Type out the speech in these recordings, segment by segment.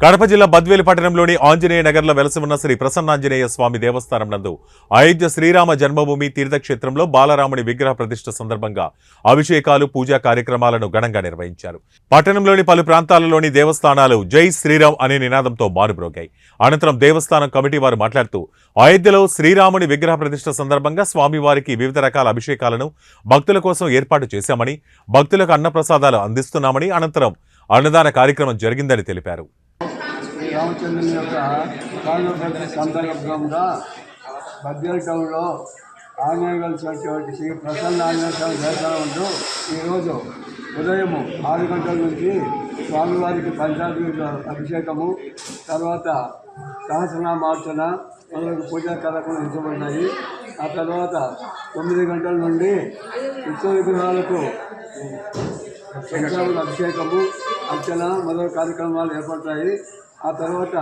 కడప జిల్లా బద్వేలు పట్టణంలోని ఆంజనేయ నగర్లో వెలసి ఉన్న శ్రీ ప్రసన్నాంజనేయ స్వామి దేవస్థానం నందు అయోధ్య శ్రీరామ జన్మభూమి తీర్థక్షేత్రంలో బాలరాముని విగ్రహ ప్రతిష్ఠ సందర్భంగా అభిషేకాలు పూజా కార్యక్రమాలను ఘనంగా నిర్వహించారు. పట్టణంలోని పలు ప్రాంతాలలోని దేవస్థానాలు జై శ్రీరామ్ అనే నినాదంతో మారుమ్రోగాయి. అనంతరం దేవస్థానం కమిటీ వారు మాట్లాడుతూ అయోధ్యలో శ్రీరాముని విగ్రహ ప్రతిష్ఠ సందర్భంగా స్వామివారికి వివిధ రకాల అభిషేకాలను భక్తుల కోసం ఏర్పాటు చేశామని, భక్తులకు అన్నప్రసాదాలు అందిస్తున్నామని, అనంతరం అన్నదాన కార్యక్రమం జరిగిందని తెలిపారు. రామచంద్రుని యొక్క కాళ్ళ సందర్భంగా బద్వేలు టౌన్లో ఆంజనేయ కలిసినటువంటి శ్రీ ప్రసన్న ఆంజనేయ స్వామి దేవస్థానంలో ఈరోజు ఉదయం 6 గంటల నుంచి స్వామివారికి పంచామృత అభిషేకము, తర్వాత సహస్రనామార్చన మొదలగు పూజా కార్యక్రమాలు నిర్వహించబడినాయి. ఆ తర్వాత 9 గంటల నుండి నిత్య విగ్రహాలకు పంచామృత అభిషేకము, అర్చన మొదలగు కార్యక్రమాలు ఏర్పడతాయి. ఆ తర్వాత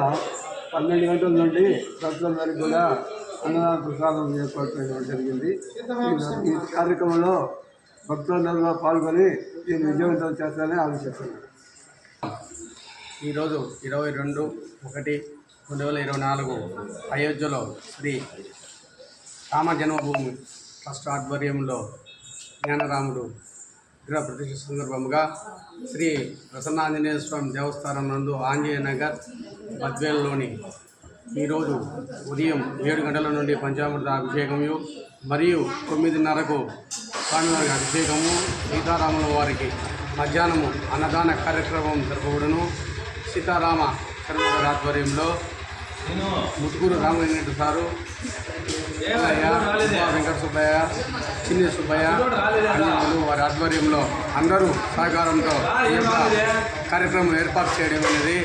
12 గంటల నుండి భక్తులందరికీ కూడా అన్నదాన ప్రసాదం ఏర్పాటు చేయడం జరిగింది. ఈ కార్యక్రమంలో భక్తులందరూ పాల్గొని దీన్ని విజయవంతం చేస్తారని ఆలోచిస్తున్నారు. ఈరోజు 22/1/2024 అయోధ్యలో శ్రీ రామ జన్మభూమి ట్రస్ట్ ఆధ్వర్యంలో జ్ఞానరాముడు విగ్రహ ప్రతిష్ఠ సందర్భంగా శ్రీ ప్రసన్నాంజనేయ స్వామి దేవస్థానం నందు ఆంజనేయ నగర్ బద్వేలులోని ఈరోజు ఉదయం 7 గంటల నుండి పంచామృత అభిషేకము మరియు 9:30కు స్వామివారికి అభిషేకము, సీతారాముల వారికి మధ్యాహ్నము అన్నదాన కార్యక్రమం జరపబడును. సీతారామ శర్మ గారి ఆధ్వర్యంలో ముత్తుకూరు రామలింగరెడ్డి సారు, వెంకట సుబ్బయ్య, చిన్ని సుబ్బయ్య అన్నలు వారి ఆధ్వర్యంలో అందరూ సహకారంతో ఈ యొక్క కార్యక్రమం ఏర్పాటు చేయడం అనేది